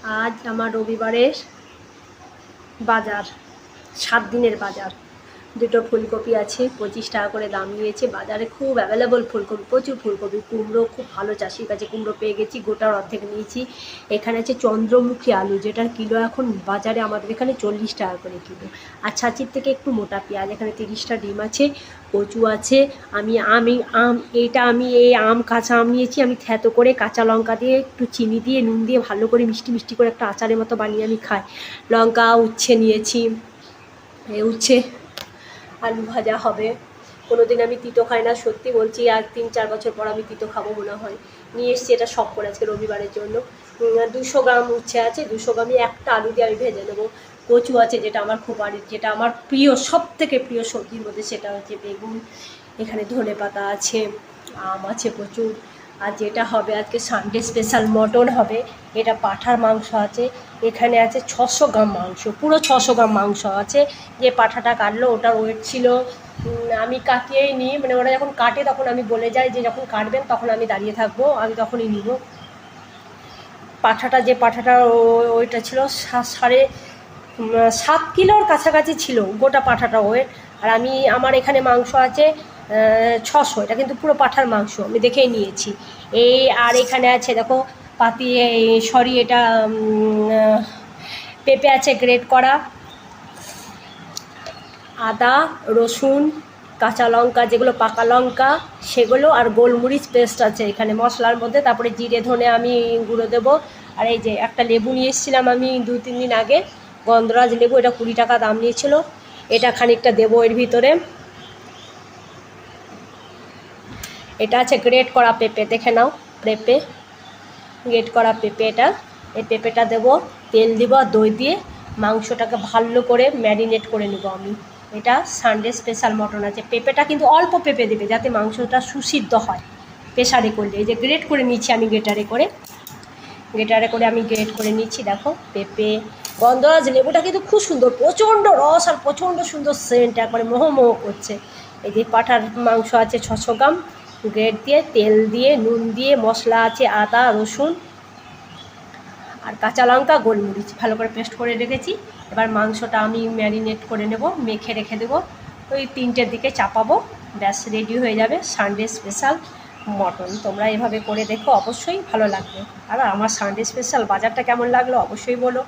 আজ আমার রবিবারের বাজার, 7 দিনের বাজার। দুটো ফুলকপি আছে, 25 টাকা করে দাম নিয়েছে। বাজারে খুব অ্যাভেলেবল ফুলকপি, প্রচুর ফুলকপি। কুমড়ো খুব ভালো, চাষির কাছে কুমড়ো পেয়ে গেছি, গোটার অর্ধেক নিয়েছি। এখানে আছে চন্দ্রমুখী আলু, যেটার কিলো এখন বাজারে আমাদের এখানে 40 টাকা করে কিলো। আর ছাঁচির থেকে একটু মোটা পেঁয়াজ। এখানে 30টা ডিম আছে, কচু আছে। আমি এই কাঁচা আম নিয়েছি। আমি থ্যাতো করে কাঁচা লঙ্কা দিয়ে একটু চিনি দিয়ে নুন দিয়ে ভালো করে মিষ্টি করে একটা আচারের মতো বানিয়ে আমি খাই। লঙ্কা, উচ্ছে নিয়েছি। উচ্ছে আলু ভাজা হবে। কোনো দিন আমি তিতো খাই না, সত্যি বলছি। আর 3-4 বছর পর আমি তিতো খাবো মনে হয়। নিয়ে এসছি এটা শখ করে আজকে রবিবারের জন্য। 200 গ্রাম উচ্ছে আছে, 200 গ্রামই একটা আলু দিয়ে আমি ভেজে নেবো। কচু আছে, যেটা আমার খুব যেটা আমার প্রিয়, সব থেকে প্রিয় সবজির মধ্যে, সেটা হচ্ছে বেগুন। এখানে ধনেপাতা আছে, আম আছে প্রচুর। আর যেটা হবে আজকে সানডে স্পেশাল মটন হবে। এটা পাঁঠার মাংস আছে। এখানে আছে 600 গ্রাম মাংস, পুরো 600 গ্রাম মাংস আছে। যে পাঁঠাটা কাটলো ওটার ওয়েট ছিল, আমি কাটিয়েই নিই, মানে ওরা যখন কাটে তখন আমি বলে যাই যে যখন কাটবেন তখন আমি দাঁড়িয়ে থাকবো, আমি তখনই নিব। যে পাঁঠাটা ওইটা ছিল 7.5 কিলোর কাছাকাছি ছিল গোটা পাঁঠাটা ওয়েট। আর আমার এখানে মাংস আছে 600। এটা কিন্তু পুরো পাঁঠার মাংস, আমি দেখেই নিয়েছি। আর এখানে আছে দেখো এটা পেঁপে আছে গ্রেট করা, আদা, রসুন, কাঁচা লঙ্কা, যেগুলো পাকা লঙ্কা সেগুলো, আর গোলমরিচ পেস্ট আছে এখানে মশলার মধ্যে। তারপরে জিরে ধনে আমি গুঁড়ো দেবো। আর এই যে একটা লেবু নিয়ে এসেছিলাম আমি 2-3 দিন আগে, গন্ধরাজ লেবু, এটা 20 টাকা দাম নিয়েছিল। এটা খানিকটা দেবো এর ভিতরে। এটা আছে গ্রেট করা পেঁপে, দেখে নাও, গ্রেট করা পেঁপে। এই পেঁপেটা দেবো, তেল দিব আর দই দিয়ে মাংসটাকে ভালো করে ম্যারিনেট করে নেব আমি। এটা সানডে স্পেশাল মটন আছে। পেঁপেটা কিন্তু অল্প পেঁপে দেবে, যাতে মাংসটা সুসিদ্ধ হয় প্রেসারে করলে। এই যে গ্রেট করে নিচ্ছি আমি, গ্রেটারে করে আমি গ্রেট করে নিচ্ছি। দেখো পেঁপে, গন্ধরাজ লেবুটা কিন্তু খুব সুন্দর, প্রচণ্ড রস আর প্রচণ্ড সুন্দর সেন্ট, একবারে মোহ করছে। এই যে পাঁঠার মাংস আছে 600 গ্রাম, গ্রেট দিয়ে, তেল দিয়ে, নুন দিয়ে, মশলা আছে আদা, রসুন আর কাঁচা লঙ্কা, গোলমরিচ ভালো করে পেস্ট করে রেখেছি। এবার মাংসটা আমি ম্যারিনেট করে নেব, মেখে রেখে দেবো। ওই 3টের দিকে চাপাবো, ব্যাস রেডি হয়ে যাবে সানডে স্পেশাল মটন। তোমরা এভাবে করে দেখো, অবশ্যই ভালো লাগবে। আর আমার সানডে স্পেশাল বাজারটা কেমন লাগলো অবশ্যই বলো।